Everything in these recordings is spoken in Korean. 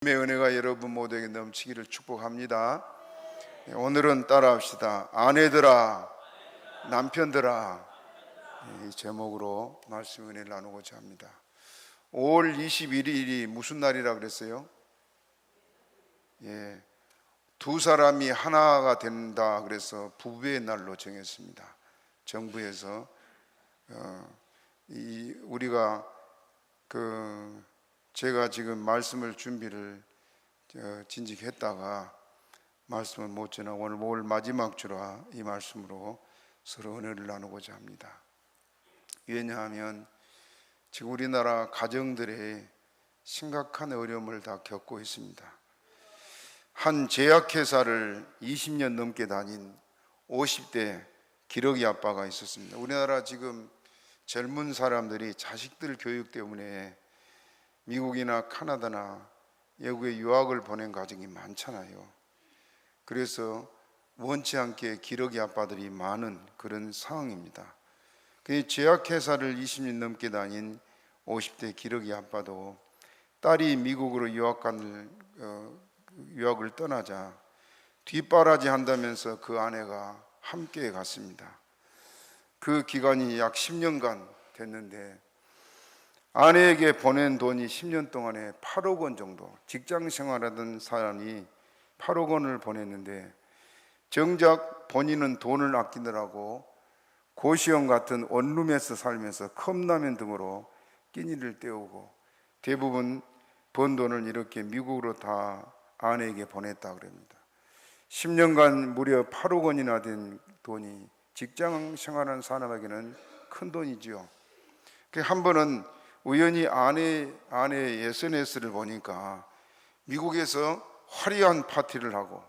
주님의 은혜가 여러분 모두에게 넘치기를 축복합니다. 오늘은 따라합시다. 아내들아, 남편들아, 이 제목으로 말씀 은혜를 나누고자 합니다. 5월 21일이 무슨 날이라 그랬어요? 두 사람이 하나가 된다 그래서 부부의 날로 정했습니다. 정부에서 우리가 제가 지금 말씀을 준비를 진직했다가 말씀을 못 전하 오늘 5월 마지막 주라 이 말씀으로 서로 은혜를 나누고자 합니다. 왜냐하면 지금 우리나라 가정들의 심각한 어려움을 다 겪고 있습니다. 한 제약회사를 20년 넘게 다닌 50대 기러기 아빠가 있었습니다. 우리나라 지금 젊은 사람들이 자식들 교육 때문에 미국이나 카나다나 외국에 유학을 보낸 가정이 많잖아요. 그래서 원치 않게 기러기 아빠들이 많은 그런 상황입니다. 그 제약회사를 20년 넘게 다닌 50대 기러기 아빠도 딸이 미국으로 유학을 떠나자 뒷바라지 한다면서 그 아내가 함께 갔습니다. 그 기간이 약 10년간 됐는데 아내에게 보낸 돈이 10년 동안에 8억 원 정도, 직장 생활하던 사람이 8억 원을 보냈는데 정작 본인은 돈을 아끼느라고 고시원 같은 원룸에서 살면서 컵라면 등으로 끼니를 때우고 대부분 번 돈을 이렇게 미국으로 다 아내에게 보냈다 그럽니다. 10년간 무려 8억 원이나 된 돈이 직장 생활하는 사람에게는 큰 돈이지요. 한 번은 우연히 아내의 SNS를 보니까 미국에서 화려한 파티를 하고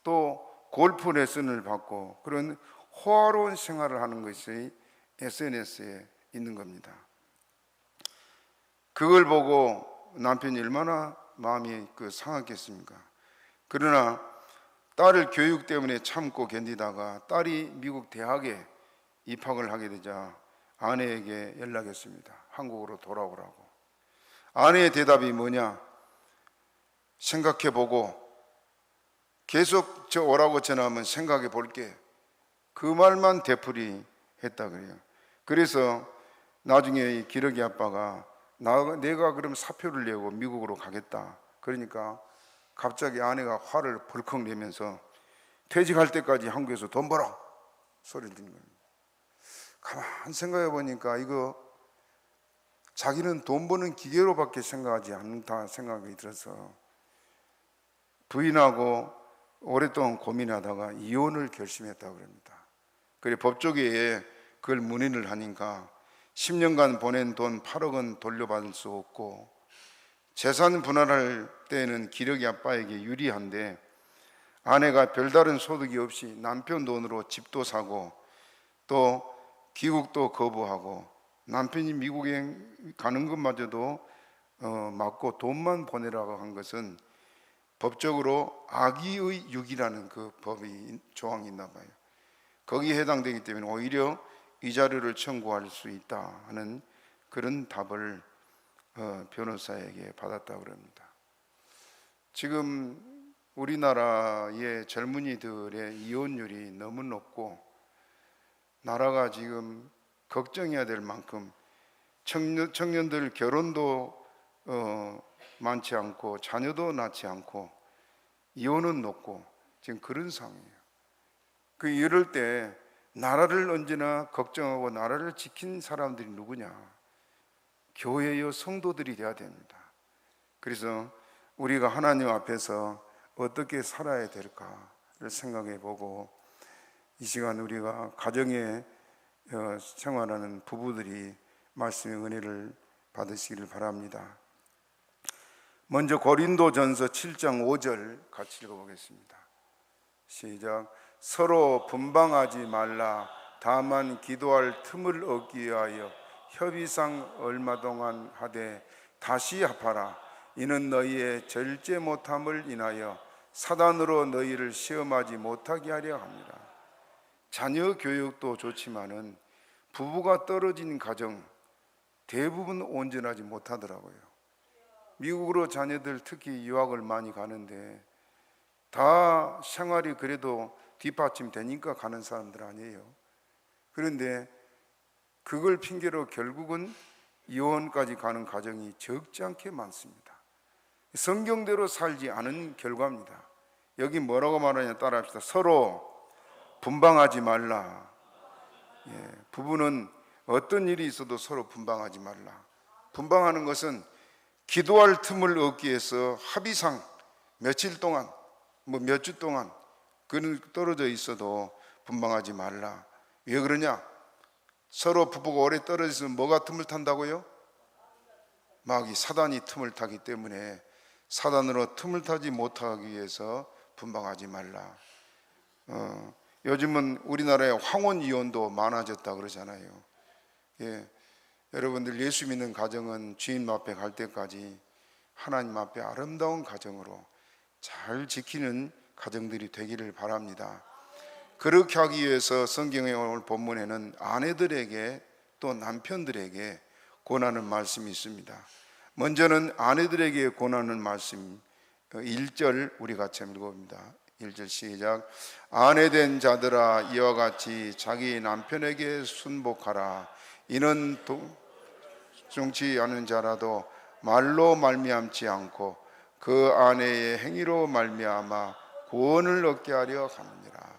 또 골프 레슨을 받고 그런 호화로운 생활을 하는 것이 SNS에 있는 겁니다. 그걸 보고 남편이 얼마나 마음이 상했겠습니까? 그러나 딸을 교육 때문에 참고 견디다가 딸이 미국 대학에 입학을 하게 되자 아내에게 연락했습니다. 한국으로 돌아오라고. 아내의 대답이 뭐냐? 생각해보고 계속 저 오라고 전화하면 생각해 볼게. 그 말만 되풀이 했다 그래요. 그래서 나중에 이 기러기 아빠가 내가 그럼 사표를 내고 미국으로 가겠다. 그러니까 갑자기 아내가 화를 벌컥 내면서 퇴직할 때까지 한국에서 돈 벌어 소리를 듣는 겁니다. 가만 생각해 보니까 이거 자기는 돈 버는 기계로밖에 생각하지 않는다 생각이 들어서 부인하고 오랫동안 고민하다가 이혼을 결심했다고 합니다. 그래 법조계에 그걸 문의를 하니까 10년간 보낸 돈 8억 원 돌려받을 수 없고 재산 분할할 때는 기러기 아빠에게 유리한데 아내가 별다른 소득이 없이 남편 돈으로 집도 사고 또 귀국도 거부하고 남편이 미국에 가는 것마저도 막고 돈만 보내라고 한 것은 법적으로 악의의 유기라는 그 법이 조항이 있나 봐요. 거기에 해당되기 때문에 오히려 위자료를 청구할 수 있다 하는 그런 답을 변호사에게 받았다고 합니다. 지금 우리나라의 젊은이들의 이혼율이 너무 높고 나라가 지금 걱정해야 될 만큼 청년들 결혼도 많지 않고 자녀도 낳지 않고 이혼은 높고 지금 그런 상황이에요. 이럴 때 나라를 언제나 걱정하고 나라를 지킨 사람들이 누구냐? 교회요 성도들이 돼야 됩니다. 그래서 우리가 하나님 앞에서 어떻게 살아야 될까를 생각해 보고 이 시간 우리가 가정에 생활하는 부부들이 말씀의 은혜를 받으시기를 바랍니다. 먼저 고린도전서 7장 5절 같이 읽어보겠습니다. 시작. 서로 분방하지 말라. 다만 기도할 틈을 얻기 위하여 협의상 얼마 동안 하되 다시 합하라. 이는 너희의 절제 못함을 인하여 사단으로 너희를 시험하지 못하게 하려 합니다. 자녀 교육도 좋지만은 부부가 떨어진 가정 대부분 온전하지 못하더라고요. 미국으로 자녀들 특히 유학을 많이 가는데 다 생활이 그래도 뒷받침 되니까 가는 사람들 아니에요. 그런데 그걸 핑계로 결국은 이혼까지 가는 가정이 적지 않게 많습니다. 성경대로 살지 않은 결과입니다. 여기 뭐라고 말하냐 따라합시다. 서로 분방하지 말라. 부부는 어떤 일이 있어도 서로 분방하지 말라. 분방하는 것은 기도할 틈을 얻기 위해서 합의상 며칠 동안 몇 주 동안 그는 떨어져 있어도 분방하지 말라. 왜 그러냐? 서로 부부가 오래 떨어져 있으면 뭐가 틈을 탄다고요? 마귀 사단이 틈을 타기 때문에 사단으로 틈을 타지 못하기 위해서 분방하지 말라. 요즘은 우리나라에 황혼 이혼도 많아졌다 그러잖아요. 여러분들 예수 믿는 가정은 주님 앞에 갈 때까지 하나님 앞에 아름다운 가정으로 잘 지키는 가정들이 되기를 바랍니다. 그렇게 하기 위해서 성경의 오늘 본문에는 아내들에게 또 남편들에게 권하는 말씀이 있습니다. 먼저는 아내들에게 권하는 말씀 1절 우리 같이 읽어봅니다. 1절 시작. 아내된 자들아 이와 같이 자기 남편에게 순복하라. 이는 정치 않은 자라도 말로 말미암지 않고 그 아내의 행위로 말미암아 구원을 얻게 하려 합니다.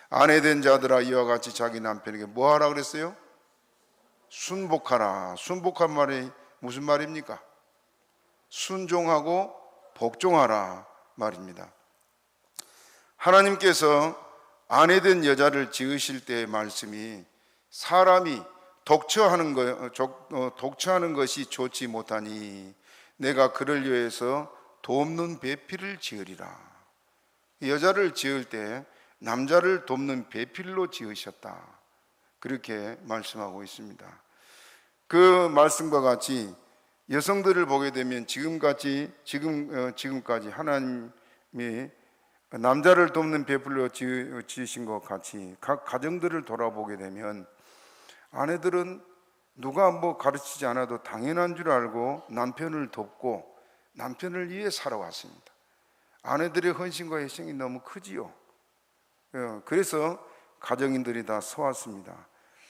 아내된 자들아 이와 같이 자기 남편에게 뭐 하라 그랬어요? 순복하라. 순복한 말이 무슨 말입니까? 순종하고 복종하라 말입니다. 하나님께서 아내된 여자를 지으실 때의 말씀이 사람이 독처하는 것이 좋지 못하니 내가 그를 위해서 돕는 배필을 지으리라. 여자를 지을 때 남자를 돕는 배필로 지으셨다. 그렇게 말씀하고 있습니다. 그 말씀과 같이 여성들을 보게 되면 지금까지 하나님이 남자를 돕는 배필로 지으신 것 같이 각 가정들을 돌아보게 되면 아내들은 누가 가르치지 않아도 당연한 줄 알고 남편을 돕고 남편을 위해 살아왔습니다. 아내들의 헌신과 희생이 너무 크지요. 그래서 가정인들이 다 서왔습니다.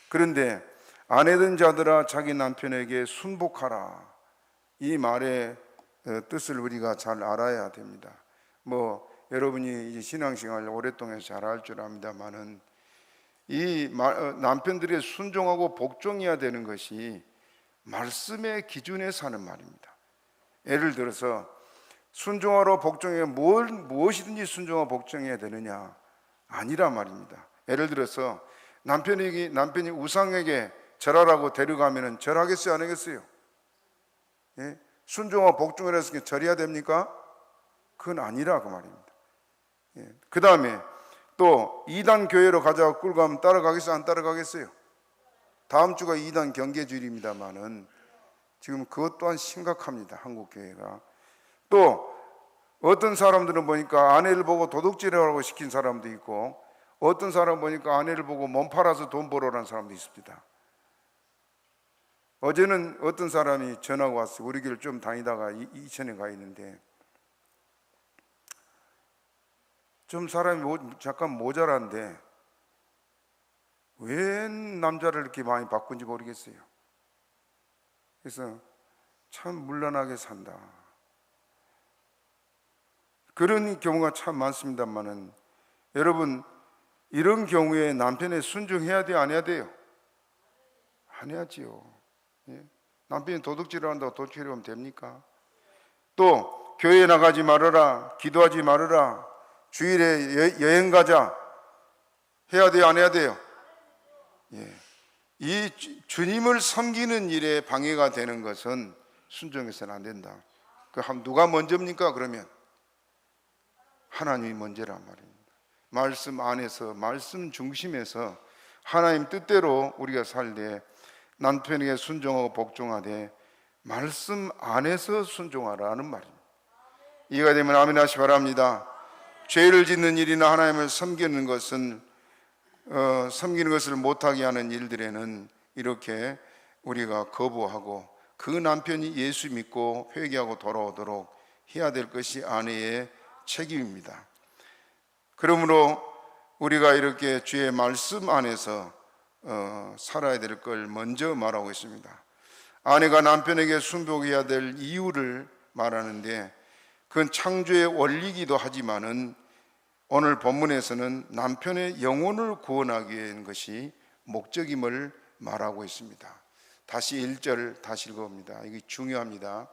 그런데 아내된 자들아 자기 남편에게 순복하라. 이 말의 뜻을 우리가 잘 알아야 됩니다. 여러분이 이제 신앙생활 오랫동안 잘 알 줄 압니다만은 이 남편들의 순종하고 복종해야 되는 것이 말씀의 기준에 사는 말입니다. 예를 들어서 순종하러 복종해 무엇이든지 순종하고 복종해야 되느냐? 아니라 말입니다. 예를 들어서 남편이 우상에게 절하라고 데려가면 절하겠어요? 안 하겠어요? 순종하고 복종을 해서 절해야 됩니까? 그건 아니라 그 말입니다. 그 다음에 또 2단 교회로 가자고 끌고 가면 따라가겠어요? 안 따라가겠어요? 다음 주가 2단 경계주일입니다만은 지금 그것 또한 심각합니다. 한국 교회가. 또 어떤 사람들은 보니까 아내를 보고 도둑질하라고 시킨 사람도 있고 어떤 사람 보니까 아내를 보고 몸 팔아서 돈 벌어라는 사람도 있습니다. 어제는 어떤 사람이 전화가 왔어요. 우리 교회를 좀 다니다가 이천에 가 있는데 좀 사람이 잠깐 모자란데 왜 남자를 이렇게 많이 바꾼지 모르겠어요. 그래서 참 문란하게 산다. 그런 경우가 참 많습니다만은 여러분 이런 경우에 남편에 순종해야 돼요? 안 해야 돼요? 안 해야지요. 남편이 도둑질을 한다고 도둑질을 하면 됩니까? 또 교회에 나가지 말아라, 기도하지 말아라, 주일에 여행 가자 해야 돼요? 안 해야 돼요? 이 주님을 섬기는 일에 방해가 되는 것은 순종해서는 안 된다. 누가 먼저입니까? 그러면 하나님이 먼저란 말입니다. 말씀 안에서 말씀 중심에서 하나님 뜻대로 우리가 살되 남편에게 순종하고 복종하되 말씀 안에서 순종하라는 말입니다. 이해가 되면 아멘 하시 바랍니다. 죄를 짓는 일이나 하나님을 섬기는 것은 섬기는 것을 못하게 하는 일들에는 이렇게 우리가 거부하고 그 남편이 예수 믿고 회개하고 돌아오도록 해야 될 것이 아내의 책임입니다. 그러므로 우리가 이렇게 주의 말씀 안에서 살아야 될 걸 먼저 말하고 있습니다. 아내가 남편에게 순복해야 될 이유를 말하는데 그건 창조의 원리이기도 하지만은 오늘 본문에서는 남편의 영혼을 구원하기 위한 것이 목적임을 말하고 있습니다. 다시 1절 다시 읽어봅니다. 이게 중요합니다.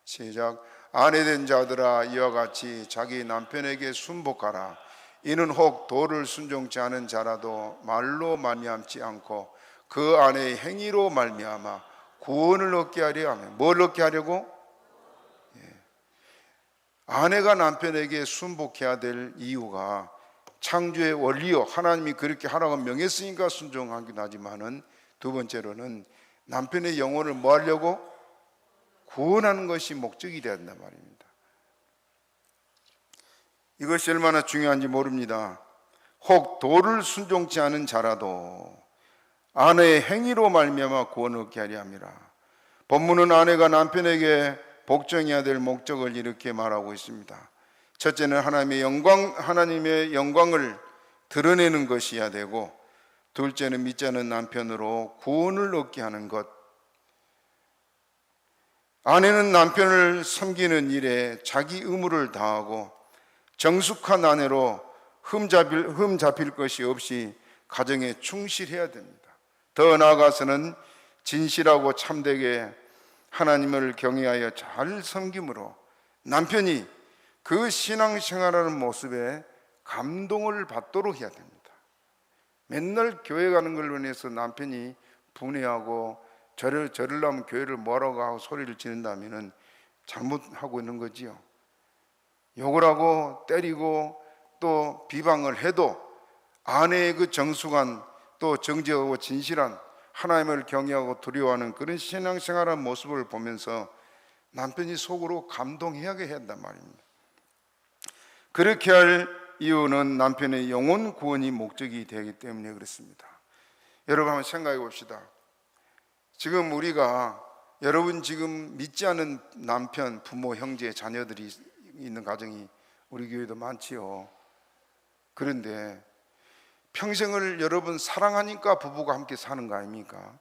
시작. 아내된 자들아 이와 같이 자기 남편에게 순복하라. 이는 혹 도를 순종치 않은 자라도 말로 말미암지 않고 그 아내의 행위로 말미암아 구원을 얻게 하려 하며. 뭘 얻게 하려고? 아내가 남편에게 순복해야 될 이유가 창조의 원리요, 하나님이 그렇게 하라고 명했으니까 순종하기도 하지만은 두 번째로는 남편의 영혼을 뭐 하려고? 구원하는 것이 목적이 되어야 한단 말입니다. 이것이 얼마나 중요한지 모릅니다. 혹 도를 순종치 않은 자라도 아내의 행위로 말미암아 구원을 얻게 하려 함이라. 본문은 아내가 남편에게 복종해야 될 목적을 이렇게 말하고 있습니다. 첫째는 하나님의 영광을 드러내는 것이어야 되고, 둘째는 믿지 않은 남편으로 구원을 얻게 하는 것. 아내는 남편을 섬기는 일에 자기 의무를 다하고 정숙한 아내로 흠 잡힐 것이 없이 가정에 충실해야 됩니다. 더 나아가서는 진실하고 참되게 하나님을 경외하여 잘 섬김으로 남편이 그 신앙생활하는 모습에 감동을 받도록 해야 됩니다. 맨날 교회 가는 걸로 인해서 남편이 분해하고 저러려면 교회를 뭐라고 하고 소리를 지른다면 잘못하고 있는 거지요. 욕을 하고 때리고 또 비방을 해도 아내의 그 정숙한 또 정직하고 진실한 하나님을 경외하고 두려워하는 그런 신앙생활한 모습을 보면서 남편이 속으로 감동하게 해야 한단 말입니다. 그렇게 할 이유는 남편의 영혼 구원이 목적이 되기 때문에 그렇습니다. 여러분 한번 생각해 봅시다. 지금 여러분 지금 믿지 않은 남편, 부모, 형제, 자녀들이 있는 가정이 우리 교회도 많지요. 그런데 평생을 여러분 사랑하니까 부부가 함께 사는 거 아닙니까?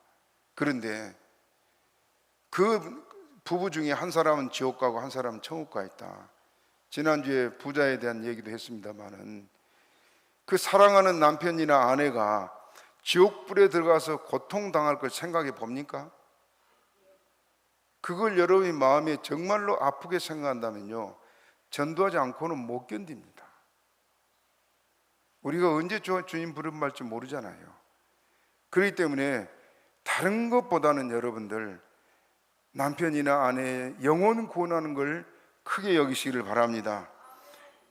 그런데 그 부부 중에 한 사람은 지옥 가고 한 사람은 천국 가 있다. 지난주에 부자에 대한 얘기도 했습니다만은 그 사랑하는 남편이나 아내가 지옥불에 들어가서 고통당할 걸 생각해 봅니까? 그걸 여러분이 마음에 정말로 아프게 생각한다면요, 전도하지 않고는 못 견딥니다. 우리가 언제 주님 부름 받을지 모르잖아요. 그렇기 때문에 다른 것보다는 여러분들 남편이나 아내의 영혼 구원하는 걸 크게 여기시기를 바랍니다.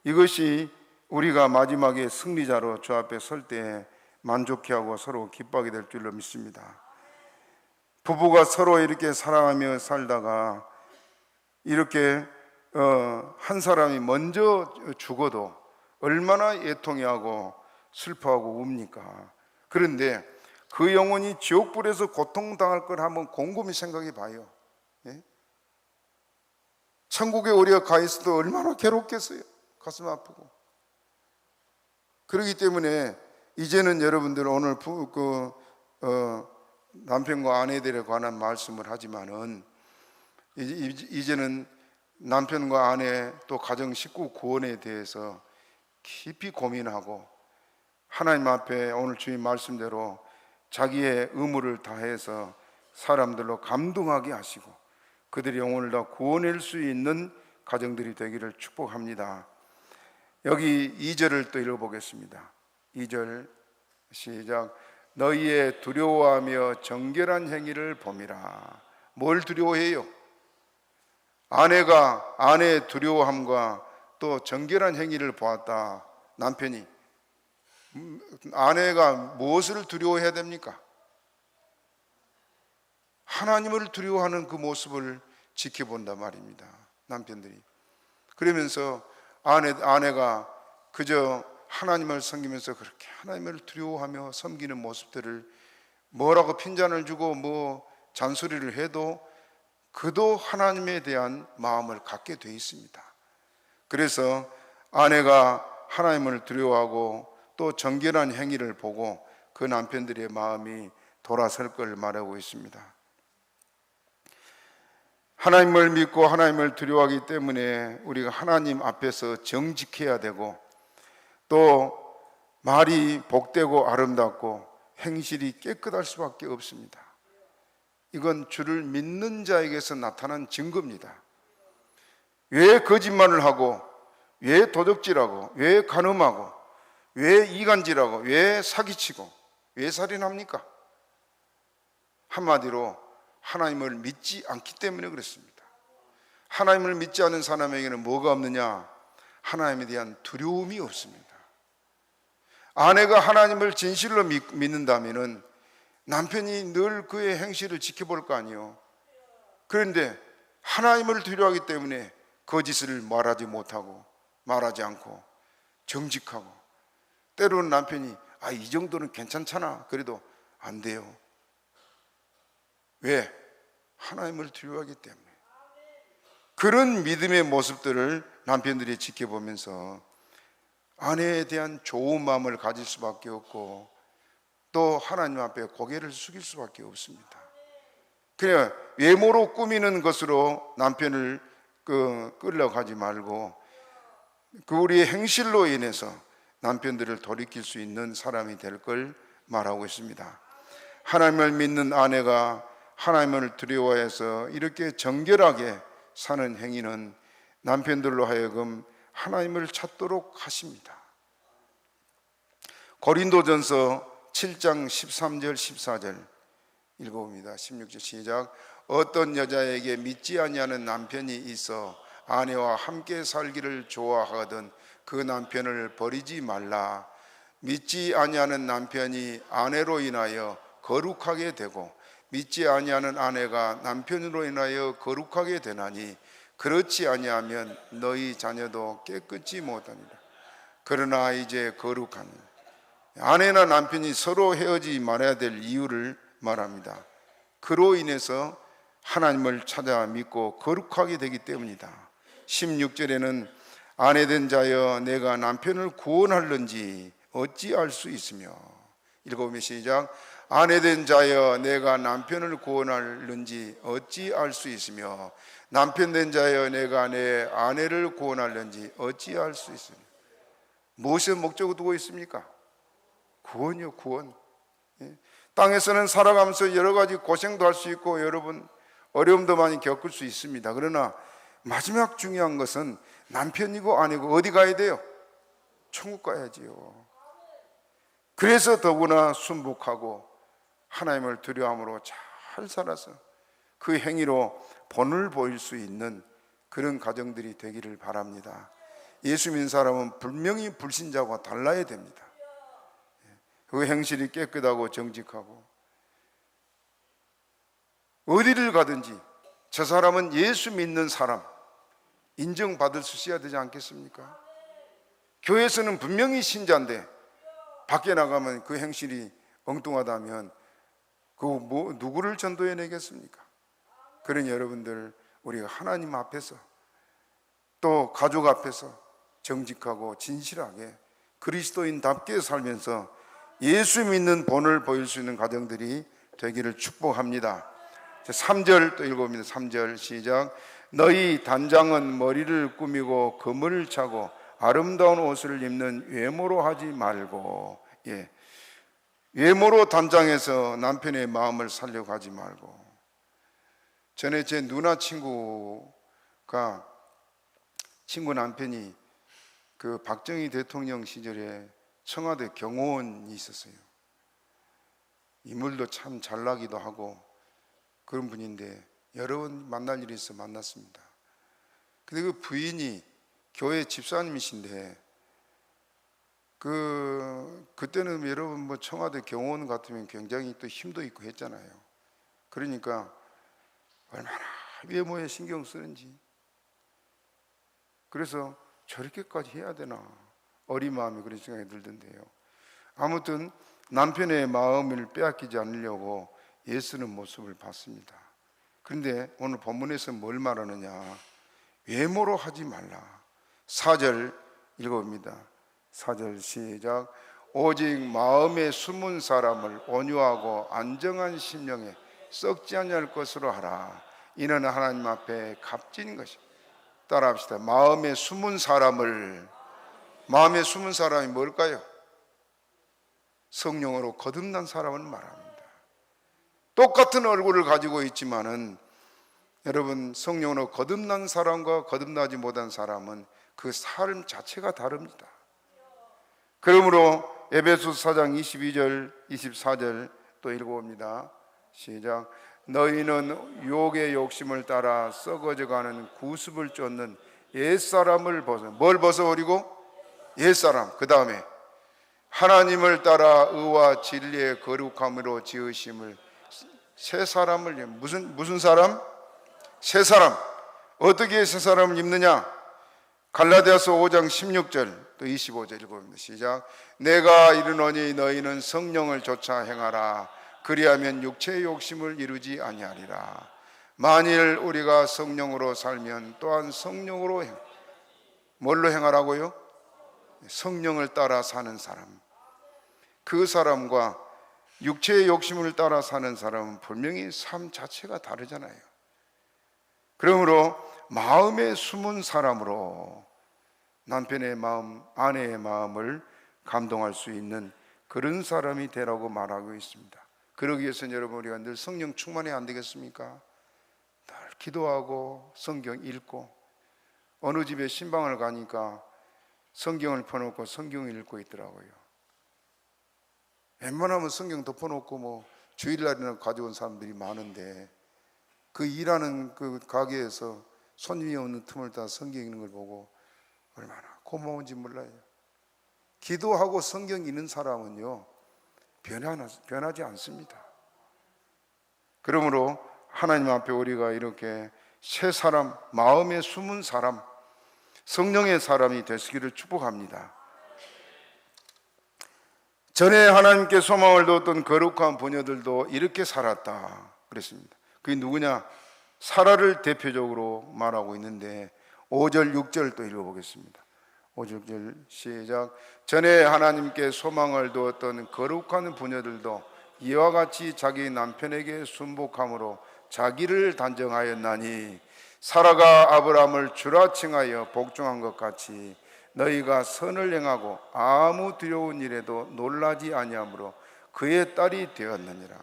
이것이 우리가 마지막에 승리자로 주 앞에 설 때 만족해하고 서로 기뻐하게 될 줄로 믿습니다. 부부가 서로 이렇게 사랑하며 살다가 이렇게 한 사람이 먼저 죽어도 얼마나 애통해하고 슬퍼하고 웁니까? 그런데 그 영혼이 지옥불에서 고통당할 걸 한번 곰곰이 생각해 봐요. 예? 천국에 우리가 가 있어도 얼마나 괴롭겠어요. 가슴 아프고. 그렇기 때문에 이제는 여러분들 오늘 남편과 아내들에 관한 말씀을 하지만은 이제는 남편과 아내 또 가정 식구 구원에 대해서 깊이 고민하고 하나님 앞에 오늘 주님 말씀대로 자기의 의무를 다해서 사람들로 감동하게 하시고 그들의 영혼을 다 구원할 수 있는 가정들이 되기를 축복합니다. 여기 2절을 또 읽어보겠습니다. 2절 시작. 너희의 두려워하며 정결한 행위를 봄이라. 뭘 두려워해요? 아내가 아내의 두려워함과 또 정결한 행위를 보았다. 남편이 아내가 무엇을 두려워해야 됩니까? 하나님을 두려워하는 그 모습을 지켜본단 말입니다. 남편들이 그러면서 아내가 그저 하나님을 섬기면서 그렇게 하나님을 두려워하며 섬기는 모습들을 뭐라고 핀잔을 주고 뭐 잔소리를 해도 그도 하나님에 대한 마음을 갖게 돼 있습니다. 그래서 아내가 하나님을 두려워하고 또 정결한 행위를 보고 그 남편들의 마음이 돌아설 걸 말하고 있습니다. 하나님을 믿고 하나님을 두려워하기 때문에 우리가 하나님 앞에서 정직해야 되고, 또 말이 복되고 아름답고 행실이 깨끗할 수밖에 없습니다. 이건 주를 믿는 자에게서 나타난 증거입니다. 왜 거짓말을 하고, 왜 도적질하고, 왜 간음하고, 왜 이간질하고, 왜 사기치고, 왜 살인합니까? 한마디로 하나님을 믿지 않기 때문에 그렇습니다. 하나님을 믿지 않은 사람에게는 뭐가 없느냐? 하나님에 대한 두려움이 없습니다. 아내가 하나님을 진실로 믿는다면 남편이 늘 그의 행실을 지켜볼 거 아니에요. 그런데 하나님을 두려워하기 때문에 거짓을 말하지 못하고 말하지 않고 정직하고, 때로는 남편이 이 정도는 괜찮잖아 그래도 안 돼요. 왜? 하나님을 두려워하기 때문에. 그런 믿음의 모습들을 남편들이 지켜보면서 아내에 대한 좋은 마음을 가질 수밖에 없고, 또 하나님 앞에 고개를 숙일 수밖에 없습니다. 그냥 외모로 꾸미는 것으로 남편을 끌려가지 말고, 그 우리의 행실로 인해서 남편들을 돌이킬 수 있는 사람이 될 걸 말하고 있습니다. 하나님을 믿는 아내가 하나님을 두려워해서 이렇게 정결하게 사는 행위는 남편들로 하여금 하나님을 찾도록 하십니다. 고린도전서 7장 13절 14절 읽어봅니다. 16절 시작. 어떤 여자에게 믿지 아니하는 남편이 있어 아내와 함께 살기를 좋아하거든 그 남편을 버리지 말라. 믿지 아니하는 남편이 아내로 인하여 거룩하게 되고 믿지 아니하는 아내가 남편으로 인하여 거룩하게 되나니 그렇지 아니하면 너희 자녀도 깨끗이 못하니라. 그러나 이제 거룩하니, 아내나 남편이 서로 헤어지지 말아야 될 이유를 말합니다. 그로 인해서 하나님을 찾아 믿고 거룩하게 되기 때문이다. 16절에는 아내된 자여 내가 남편을 구원할는지 어찌 알 수 있으며, 읽어보면 시작. 아내된 자여 내가 남편을 구원할는지 어찌 알 수 있으며, 남편된 자여 내가 내 아내를 구원할는지 어찌 알 수 있으며. 무엇을 목적으로 두고 있습니까? 구원이요, 구원. 땅에서는 살아가면서 여러 가지 고생도 할 수 있고 여러분 어려움도 많이 겪을 수 있습니다. 그러나 마지막 중요한 것은 남편이고 아내고 어디 가야 돼요? 천국 가야지요. 그래서 더구나 순복하고 하나님을 두려움으로 잘 살아서 그 행위로 본을 보일 수 있는 그런 가정들이 되기를 바랍니다. 예수 믿는 사람은 분명히 불신자와 달라야 됩니다. 그 행실이 깨끗하고 정직하고, 어디를 가든지 저 사람은 예수 믿는 사람 인정받을 수 있어야 되지 않겠습니까? 교회에서는 분명히 신자인데 밖에 나가면 그 행실이 엉뚱하다면 누구를 전도해 내겠습니까? 그러니 여러분들, 우리가 하나님 앞에서 또 가족 앞에서 정직하고 진실하게 그리스도인답게 살면서 예수 믿는 본을 보일 수 있는 가정들이 되기를 축복합니다. 3절 또 읽어봅니다. 3절 시작. 너희 단장은 머리를 꾸미고 금을 차고 아름다운 옷을 입는 외모로 하지 말고, 외모로 단장해서 남편의 마음을 살려고 하지 말고. 전에 제 누나 친구 남편이 그 박정희 대통령 시절에 청와대 경호원이 있었어요. 인물도 참 잘나기도 하고 그런 분인데 여러 번 만날 일이 있어 만났습니다. 근데 그 부인이 교회 집사님이신데 그때는 여러분 청와대 경호원 같으면 굉장히 또 힘도 있고 했잖아요. 그러니까 얼마나 외모에 신경 쓰는지, 그래서 저렇게까지 해야 되나 어린 마음이 그런 생각이 들던데요. 아무튼 남편의 마음을 빼앗기지 않으려고 애쓰는 모습을 봤습니다. 그런데 오늘 본문에서 뭘 말하느냐? 외모로 하지 말라. 4절 읽어봅니다. 4절 시작. 오직 마음에 숨은 사람을 온유하고 안정한 심령에 썩지 아니할 것으로 하라. 이는 하나님 앞에 값진 것이다. 따라합시다. 마음에 숨은 사람을, 마음에 숨은 사람이 뭘까요? 성령으로 거듭난 사람을 말합니다. 똑같은 얼굴을 가지고 있지만은 여러분, 성령으로 거듭난 사람과 거듭나지 못한 사람은 그 삶 자체가 다릅니다. 그러므로 에베소서 4장 22절 24절 또 읽어봅니다. 시작. 너희는 유혹의 욕심을 따라 썩어져가는 구습을 쫓는 옛사람을 벗어. 뭘 벗어버리고? 옛사람. 그 다음에 하나님을 따라 의와 진리의 거룩함으로 지으심을 새 사람을. 무슨 사람? 새 사람. 어떻게 새 사람을 입느냐? 갈라디아서 5장 16절 또 25절 읽어봅니다. 시작. 내가 이르노니 너희는 성령을 쫓아 행하라. 그리하면 육체의 욕심을 이루지 아니하리라. 만일 우리가 성령으로 살면 또한 성령으로 뭘로 행하라고요? 성령을 따라 사는 사람. 그 사람과 육체의 욕심을 따라 사는 사람은 분명히 삶 자체가 다르잖아요. 그러므로 마음에 숨은 사람으로 남편의 마음, 아내의 마음을 감동할 수 있는 그런 사람이 되라고 말하고 있습니다. 그러기 위해서는 여러분, 우리가 늘 성령 충만해야 안 되겠습니까? 늘 기도하고 성경 읽고, 어느 집에 신방을 가니까 성경을 펴놓고 성경을 읽고 있더라고요. 웬만하면 성경 덮어놓고 뭐 주일날에는 가져온 사람들이 많은데, 그 일하는 그 가게에서 손님이 오는 틈을 다 성경 읽는 걸 보고 얼마나 고마운지 몰라요. 기도하고 성경 읽는 사람은요 변하지 않습니다. 그러므로 하나님 앞에 우리가 이렇게 새 사람, 마음에 숨은 사람, 성령의 사람이 되시기를 축복합니다. 전에 하나님께 소망을 두었던 거룩한 부녀들도 이렇게 살았다 그랬습니다. 그게 누구냐? 사라를 대표적으로 말하고 있는데 5절 6절 또 읽어보겠습니다. 5절 6절 시작. 전에 하나님께 소망을 두었던 거룩한 부녀들도 이와 같이 자기 남편에게 순복함으로 자기를 단정하였나니 사라가 아브라함을 주라 칭하여 복종한 것 같이 너희가 선을 행하고 아무 두려운 일에도 놀라지 아니하므로 그의 딸이 되었느니라.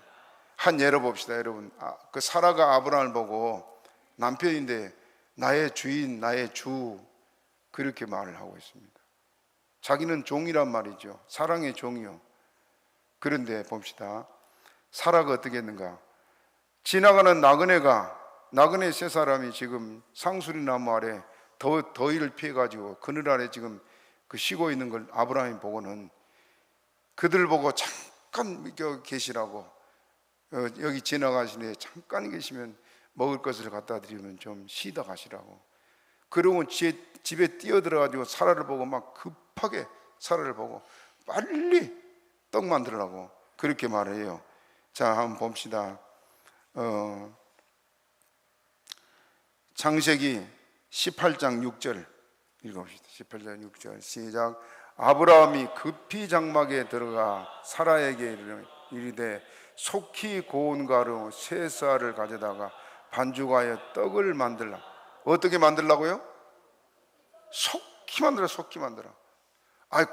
한 예로 봅시다. 여러분, 그 사라가 아브라함을 보고 남편인데 나의 주인, 나의 주, 그렇게 말을 하고 있습니다. 자기는 종이란 말이죠. 사랑의 종이요. 그런데 봅시다. 사라가 어떻게 했는가? 지나가는 나그네 세 사람이 지금 상수리 나무 아래 더위를 피해가지고 그늘 아래 지금 그 쉬고 있는 걸 아브라함이 보고는 그들 보고 잠깐 계시라고, 여기 지나가시네 잠깐 계시면 먹을 것을 갖다 드리면 좀 쉬다 가시라고. 그러고 집에 뛰어들어가지고 사라를 보고 막 급하게 사라를 보고 빨리 떡 만들으라고 그렇게 말해요. 자, 한번 봅시다. 창세기 18장 6절 읽어봅시다. 18장 6절 시작. 아브라함이 급히 장막에 들어가 사라에게 이르되 속히 고운 가루 세 쌀을 가져다가 반죽하여 떡을 만들라. 어떻게 만들라고요? 속히 만들어.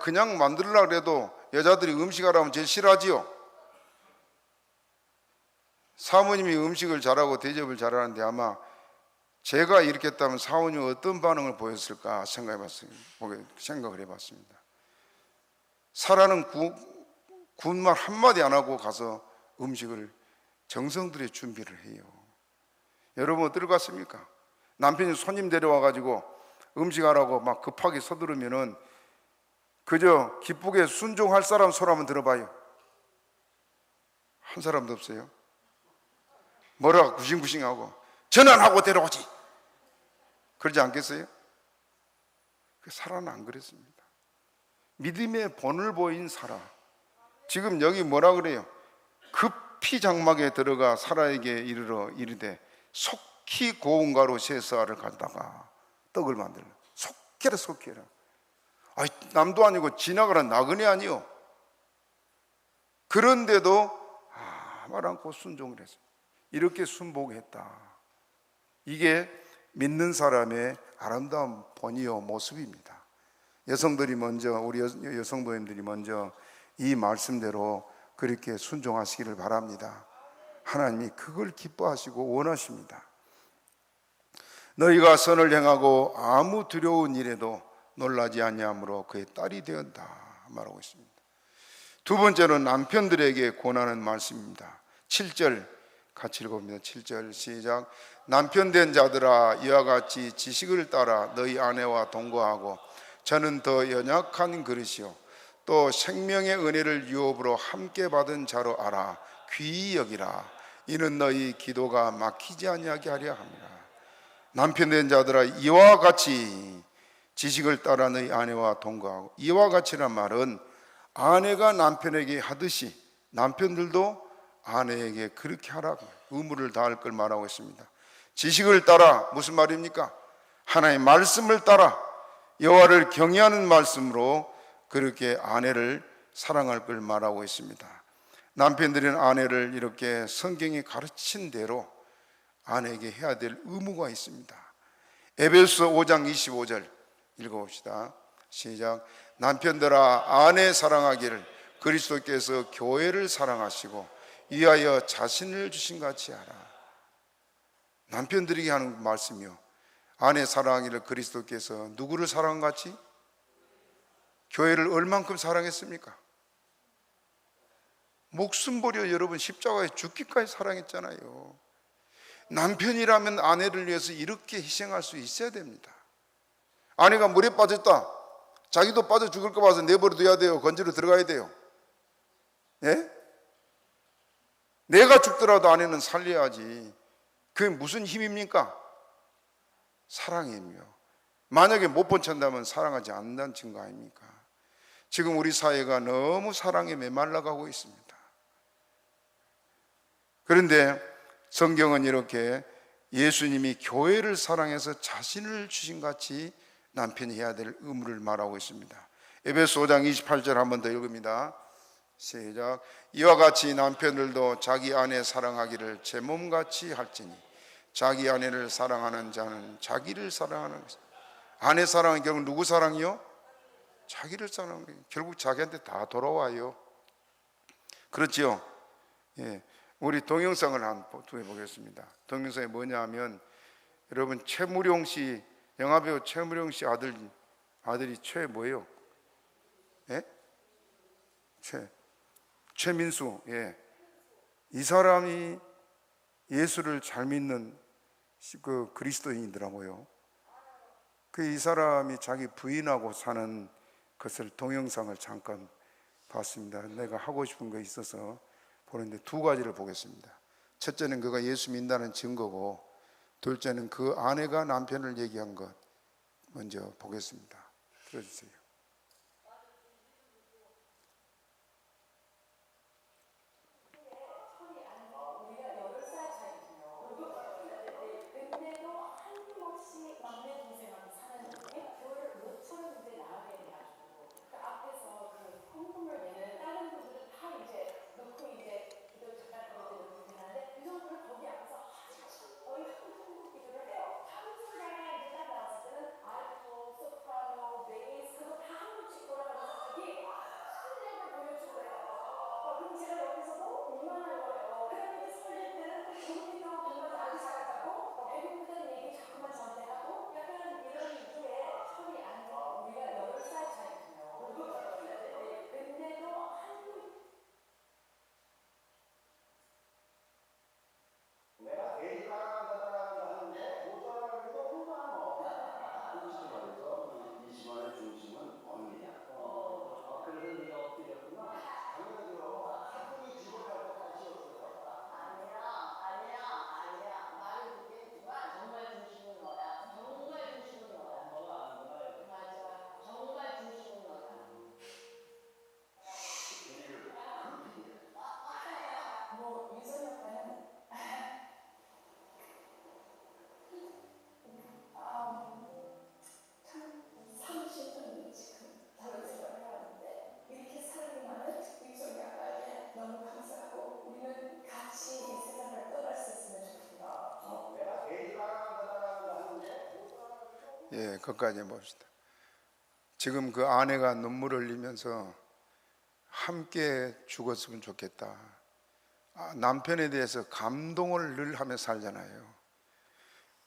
그냥 만들려고 해도 여자들이 음식하라면 제일 싫어하지요. 사모님이 음식을 잘하고 대접을 잘하는데 아마 제가 이렇게 했다면 사모님은 어떤 반응을 보였을까 생각을 해봤습니다. 사라는 군말 한마디 안 하고 가서 음식을 정성들여 준비를 해요. 여러분 어떨 것 같습니까? 남편이 손님 데려와가지고 음식하라고 막 급하게 서두르면은 그저 기쁘게 순종할 사람 손 한번 들어봐요. 한 사람도 없어요. 뭐라 구싱구싱하고 전환하고 데려오지, 그러지 않겠어요? 사라는 안 그랬습니다. 믿음의 본을 보인 사라. 지금 여기 뭐라 그래요? 급히 장막에 들어가 사라에게 이르되 속히 고운 가루 세사를 가져다가 떡을 만들라. 속해라 속해라. 아이, 남도 아니고 지나가는 나그네 아니요. 그런데도 말 않고 순종을 했어요. 이렇게 순복했다. 이게 믿는 사람의 아름다운 본이요 모습입니다. 여성들이 먼저, 우리 여성도님들이 먼저 이 말씀대로 그렇게 순종하시기를 바랍니다. 하나님이 그걸 기뻐하시고 원하십니다. 너희가 선을 행하고 아무 두려운 일에도 놀라지 아니하므로 그의 딸이 되었다 말하고 있습니다. 두 번째로 남편들에게 권하는 말씀입니다. 7절 같이 읽어봅니다. 7절 시작. 남편 된 자들아 이와 같이 지식을 따라 너희 아내와 동거하고 저는 더 연약한 그릇이요 또 생명의 은혜를 유업으로 함께 받은 자로 알아 귀히 여기라. 이는 너희 기도가 막히지 아니하게 하려 함이라. 남편 된 자들아 이와 같이 지식을 따라 너희 아내와 동거하고, 이와 같이란 말은 아내가 남편에게 하듯이 남편들도 아내에게 그렇게 하라고 의무를 다할 걸 말하고 있습니다. 지식을 따라 무슨 말입니까? 하나님의 말씀을 따라 여호와를 경외하는 말씀으로 그렇게 아내를 사랑할 걸 말하고 있습니다. 남편들은 아내를 이렇게 성경이 가르친 대로 아내에게 해야 될 의무가 있습니다. 에베소서 5장 25절 읽어봅시다. 시작. 남편들아 아내 사랑하기를 그리스도께서 교회를 사랑하시고 위하여 자신을 주신 같이 하라. 남편들에게 하는 말씀이요, 아내 사랑하기를 그리스도께서 누구를 사랑한 같이? 교회를 얼만큼 사랑했습니까? 목숨 버려 여러분 십자가에 죽기까지 사랑했잖아요. 남편이라면 아내를 위해서 이렇게 희생할 수 있어야 됩니다. 아내가 물에 빠졌다, 자기도 빠져 죽을 거 봐서 내버려둬야 돼요? 건지러 들어가야 돼요? 예? 내가 죽더라도 아내는 살려야지. 그게 무슨 힘입니까? 사랑이며, 만약에 못 본친다면 사랑하지 않는다는 증거 아닙니까? 지금 우리 사회가 너무 사랑에 메말라가고 있습니다. 그런데 성경은 이렇게 예수님이 교회를 사랑해서 자신을 주신 같이 남편이 해야 될 의무를 말하고 있습니다. 에베소 5장 28절 한 번 더 읽습니다. 시작. 이와 같이 남편들도 자기 아내 사랑하기를 제 몸같이 할지니 자기 아내를 사랑하는 자는 자기를 사랑하는 것이다. 아내 사랑은 결국 누구 사랑이요? 자기를 사랑하는 거예요. 결국 자기한테 다 돌아와요. 그렇죠? 예. 우리 동영상을 한번 보겠습니다. 동영상이 뭐냐 하면, 여러분 최무룡 씨, 영화배우 최무룡 씨 아들이 최 뭐예요? 예? 최민수. 예. 이 사람이 예수를 잘 믿는 그 그리스도인이더라고요. 이 사람이 자기 부인하고 사는 것을 동영상을 잠깐 봤습니다. 내가 하고 싶은 거 있어서 보는데 두 가지를 보겠습니다. 첫째는 그가 예수 믿는다는 증거고, 둘째는 그 아내가 남편을 얘기한 것 먼저 보겠습니다. 들어주세요. 예, 그것까지 봅시다. 지금 그 아내가 눈물을 흘리면서 함께 죽었으면 좋겠다. 남편에 대해서 감동을 늘 하며 살잖아요.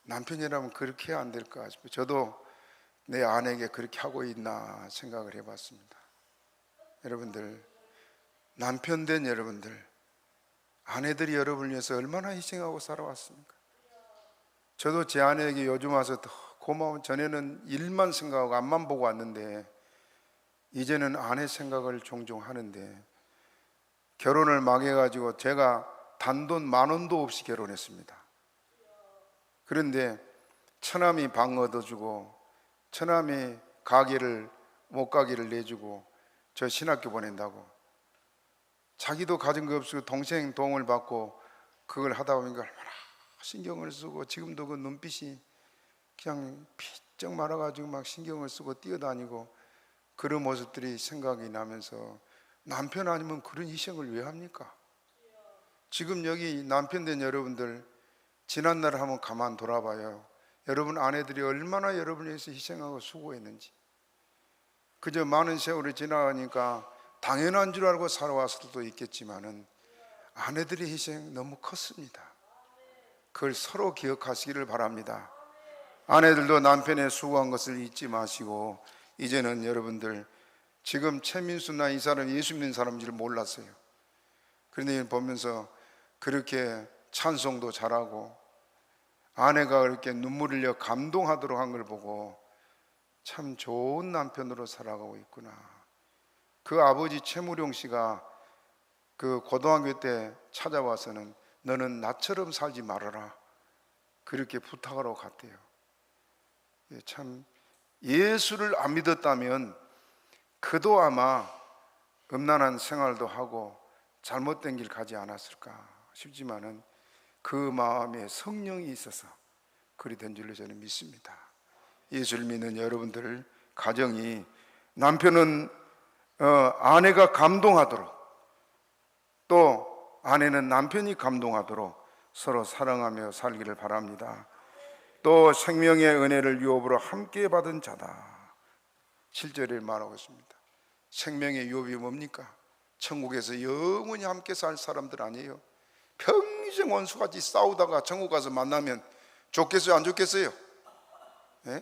남편이라면 그렇게 해야 안 될까 싶어요. 저도 내 아내에게 그렇게 하고 있나 생각을 해봤습니다. 여러분들, 남편 된 여러분들, 아내들이 여러분을 위해서 얼마나 희생하고 살아왔습니까? 저도 제 아내에게 요즘 와서 더 고마운, 전에는 일만 생각하고 앞만 보고 왔는데 이제는 아내 생각을 종종 하는데, 결혼을 막 해가지고 제가 단돈 10,000원도 없이 결혼했습니다. 그런데 처남이 방 얻어주고 처남이 가게를 못가게를 내주고 저 신학교 보낸다고, 자기도 가진 거 없고 동생 도움을 받고 그걸 하다 보니까 얼마나 신경을 쓰고, 지금도 그 눈빛이 그냥 피쩍 말아가지고 막 신경을 쓰고 뛰어다니고, 그런 모습들이 생각이 나면서 남편 아니면 그런 희생을 왜 합니까? 지금 여기 남편 된 여러분들, 지난날을 한번 가만 돌아봐요. 여러분 아내들이 얼마나 여러분을 위해서 희생하고 수고했는지. 그저 많은 세월이 지나가니까 당연한 줄 알고 살아왔을 수도 있겠지만은 아내들의 희생 너무 컸습니다. 그걸 서로 기억하시기를 바랍니다. 아내들도 남편의 수고한 것을 잊지 마시고, 이제는 여러분들, 지금 최민수나 이 사람 예수 믿는 사람인지를 몰랐어요. 그런데 보면서 그렇게 찬송도 잘하고 아내가 그렇게 눈물 흘려 감동하도록 한 걸 보고 참 좋은 남편으로 살아가고 있구나. 그 아버지 최무룡 씨가 그 고등학교 때 찾아와서는 너는 나처럼 살지 말아라, 그렇게 부탁하러 갔대요. 참 예수를 안 믿었다면 그도 아마 음란한 생활도 하고 잘못된 길 가지 않았을까 싶지만은 그 마음에 성령이 있어서 그리 된 줄로 저는 믿습니다. 예수를 믿는 여러분들 가정이, 남편은 아내가 감동하도록, 또 아내는 남편이 감동하도록 서로 사랑하며 살기를 바랍니다. 또 생명의 은혜를 유업으로 함께 받은 자다, 7절에 말하고 있습니다. 생명의 유업이 뭡니까? 천국에서 영원히 함께 살 사람들 아니에요? 평생 원수같이 싸우다가 천국 가서 만나면 좋겠어요, 안 좋겠어요? 네?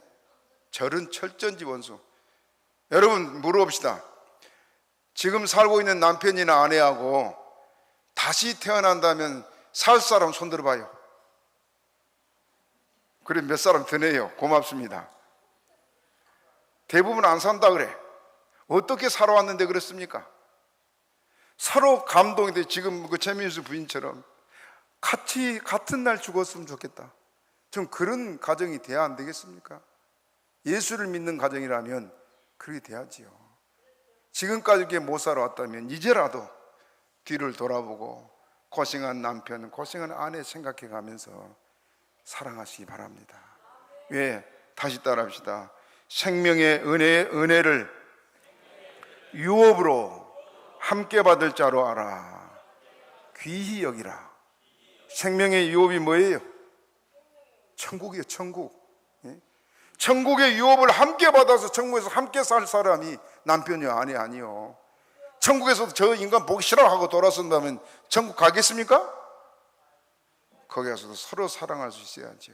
절은 철전지 원수. 여러분 물어봅시다. 지금 살고 있는 남편이나 아내하고 다시 태어난다면 살 사람 손 들어봐요. 그래, 몇 사람 드네요. 고맙습니다. 대부분 안 산다 그래. 어떻게 살아왔는데 그렇습니까? 서로 감동이 돼. 지금 그 최민수 부인처럼 같이 같은 날 죽었으면 좋겠다. 좀 그런 가정이 돼야 안 되겠습니까? 예수를 믿는 가정이라면 그렇게 돼야지요. 지금까지 이렇게 못 살아왔다면 이제라도 뒤를 돌아보고 고생한 남편, 고생한 아내 생각해 가면서 사랑하시기 바랍니다. 왜? 다시 따라합시다. 생명의 은혜를 유업으로 함께 받을 자로 알아. 귀히 여기라. 생명의 유업이 뭐예요? 천국이에요, 천국. 천국의 유업을 함께 받아서 천국에서 함께 살 사람이 남편이요, 아내 아니요. 천국에서도 저 인간 보기 싫어하고 돌아선다면 천국 가겠습니까? 거기 가서도 서로 사랑할 수 있어야죠.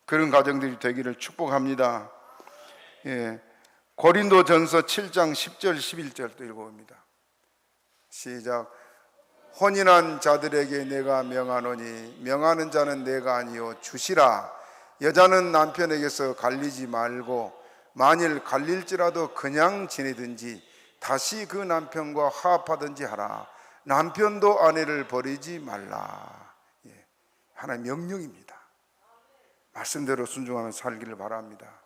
그런 가정들이 되기를 축복합니다. 고린도전서 7장 10절 11절도 읽어봅니다. 시작. 혼인한 자들에게 내가 명하노니 명하는 자는 내가 아니요 주시라. 여자는 남편에게서 갈리지 말고 만일 갈릴지라도 그냥 지내든지 다시 그 남편과 화합하든지 하라. 남편도 아내를 버리지 말라. 하나의 명령입니다. 말씀대로 순종하며 살기를 바랍니다.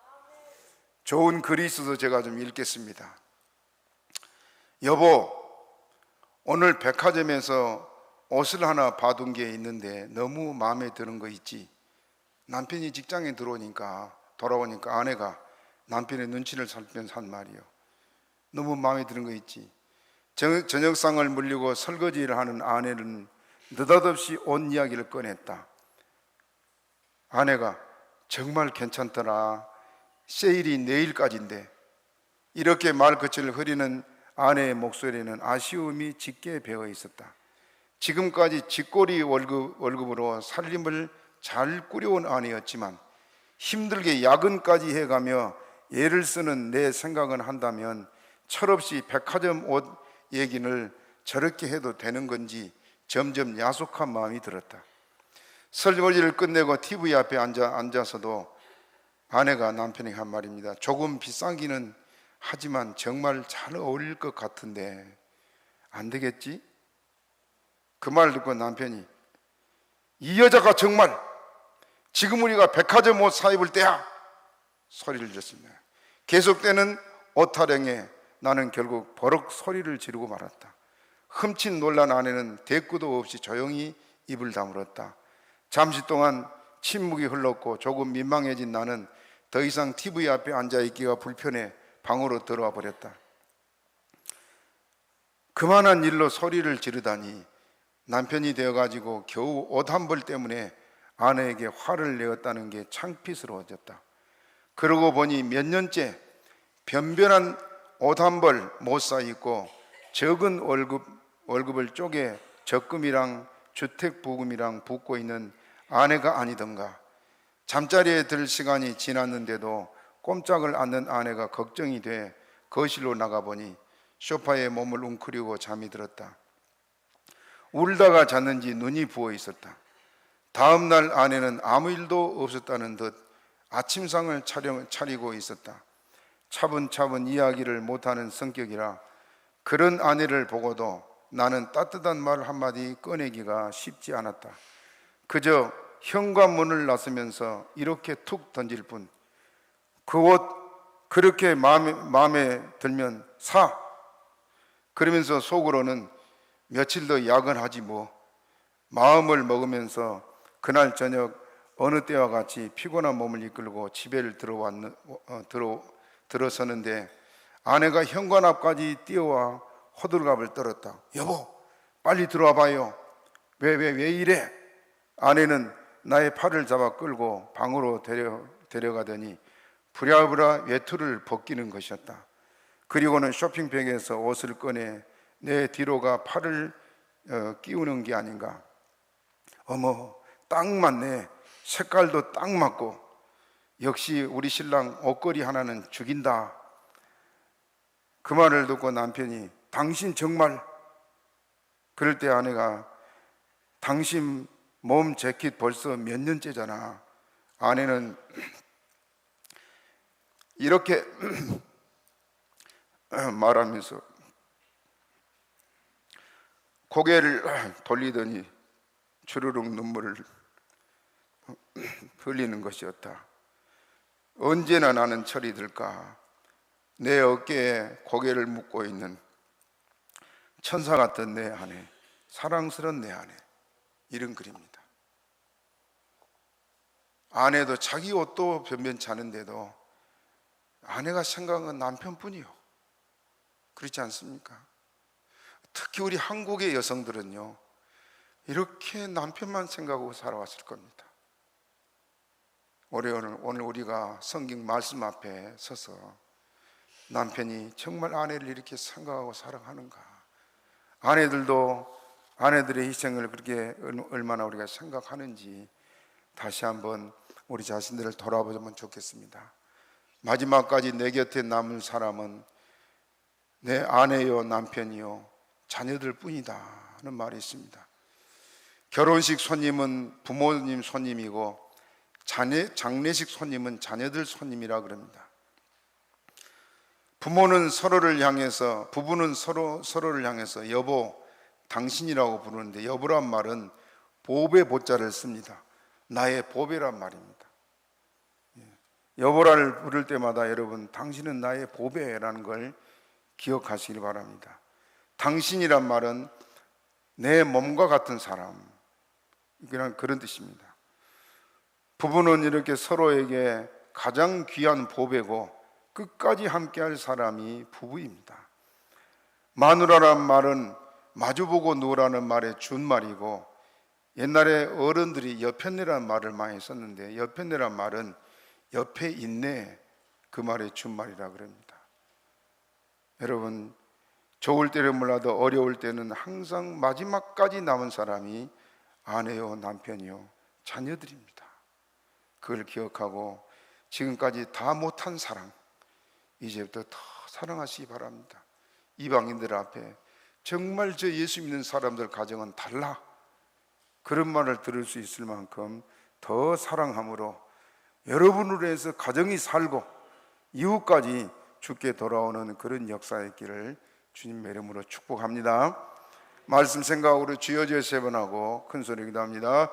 좋은 글이 있어서 제가 좀 읽겠습니다. 여보, 오늘 백화점에서 옷을 하나 봐둔 게 있는데 너무 마음에 드는 거 있지? 남편이 직장에 돌아오니까 아내가 남편의 눈치를 살피면서 한 말이요. 너무 마음에 드는 거 있지? 저녁상을 물리고 설거지를 하는 아내는 느닷없이 옷 이야기를 꺼냈다. 아내가 정말 괜찮더라. 세일이 내일까지인데. 이렇게 말끝을 흐리는 아내의 목소리는 아쉬움이 짙게 배어 있었다. 지금까지 쥐꼬리 월급으로 살림을 잘 꾸려온 아내였지만 힘들게 야근까지 해가며 애를 쓰는 내 생각은 한다면 철없이 백화점 옷 얘기를 저렇게 해도 되는 건지 점점 야속한 마음이 들었다. 설거지를 끝내고 TV 앞에 앉아서도 아내가 남편에게 한 말입니다. 조금 비싸기는 하지만 정말 잘 어울릴 것 같은데 안 되겠지? 그 말 듣고 남편이 이 여자가 정말 지금 우리가 백화점 옷 사 입을 때야! 소리를 졌습니다. 계속되는 옷 타령에 나는 결국 버럭 소리를 지르고 말았다. 흠칫 놀란 아내는 대꾸도 없이 조용히 입을 다물었다. 잠시 동안 침묵이 흘렀고 조금 민망해진 나는 더 이상 TV 앞에 앉아있기가 불편해 방으로 들어와 버렸다. 그만한 일로 소리를 지르다니 남편이 되어가지고 겨우 옷 한 벌 때문에 아내에게 화를 내었다는 게 창피스러워졌다. 그러고 보니 몇 년째 변변한 옷 한 벌 못 사 입고 적은 월급을 쪼개 적금이랑 주택부금이랑 붓고 있는 아내가 아니던가. 잠자리에 들 시간이 지났는데도 꼼짝을 않는 아내가 걱정이 돼 거실로 나가보니 소파에 몸을 웅크리고 잠이 들었다. 울다가 잤는지 눈이 부어 있었다. 다음 날 아내는 아무 일도 없었다는 듯 아침상을 차리고 있었다. 차분차분 이야기를 못하는 성격이라 그런 아내를 보고도 나는 따뜻한 말 한마디 꺼내기가 쉽지 않았다. 그저 현관문을 나서면서 이렇게 툭 던질 뿐. 그 옷 그렇게 마음에 들면 사! 그러면서 속으로는 며칠 더 야근하지 뭐. 마음을 먹으면서 그날 저녁 어느 때와 같이 피곤한 몸을 이끌고 집에 들어서는데 아내가 현관 앞까지 뛰어와 호들갑을 떨었다. 여보, 빨리 들어와 봐요. 왜 이래? 아내는 나의 팔을 잡아 끌고 방으로 데려가더니 부랴부랴 외투를 벗기는 것이었다. 그리고는 쇼핑백에서 옷을 꺼내 내 뒤로가 팔을 끼우는 게 아닌가. 어머, 딱 맞네. 색깔도 딱 맞고. 역시 우리 신랑 옷걸이 하나는 죽인다. 그 말을 듣고 남편이 당신 정말. 그럴 때 아내가 당신 몸 재킷 벌써 몇 년째잖아. 아내는 이렇게 말하면서 고개를 돌리더니 주르륵 눈물을 흘리는 것이었다. 언제나 나는 철이 들까? 내 어깨에 고개를 묻고 있는 천사 같은 내 아내, 사랑스러운 내 아내. 이런 글입니다. 아내도 자기 옷도 변변치 않은데도 아내가 생각한 남편뿐이요. 그렇지 않습니까? 특히 우리 한국의 여성들은요, 이렇게 남편만 생각하고 살아왔을 겁니다. 오늘 우리가 성경 말씀 앞에 서서 남편이 정말 아내를 이렇게 생각하고 사랑하는가, 아내들의 희생을 그렇게 얼마나 우리가 생각하는지 다시 한번 우리 자신들을 돌아보면 좋겠습니다. 마지막까지 내 곁에 남은 사람은 내 아내요 남편이요 자녀들 뿐이다 하는 말이 있습니다. 결혼식 손님은 부모님 손님이고 장례식 손님은 자녀들 손님이라 그럽니다. 부부는 서로를 향해서 여보, 당신이라고 부르는데 여보란 말은 보배 보자를 씁니다. 나의 보배란 말입니다. 여보라를 부를 때마다 여러분, 당신은 나의 보배라는 걸 기억하시길 바랍니다. 당신이란 말은 내 몸과 같은 사람, 그런 뜻입니다. 부부는 이렇게 서로에게 가장 귀한 보배고 끝까지 함께할 사람이 부부입니다. 마누라란 말은 마주보고 누우라는 말의 준말이고, 옛날에 어른들이 여편네란 말을 많이 썼는데, 여편네란 말은 옆에 있네, 그 말이 준말이라 그럽니다. 여러분, 좋을 때는 몰라도 어려울 때는 항상 마지막까지 남은 사람이 아내요, 남편이요, 자녀들입니다. 그걸 기억하고 지금까지 다 못한 사랑, 이제부터 더 사랑하시기 바랍니다. 이방인들 앞에 정말 저 예수 믿는 사람들 가정은 달라, 그런 말을 들을 수 있을 만큼 더 사랑함으로 여러분으로 해서 가정이 살고 이후까지 주께 돌아오는 그런 역사의 길을 주님의 이름으로 축복합니다. 말씀 생각으로 주여 주여 세 번 하고 큰 소리 기도합니다.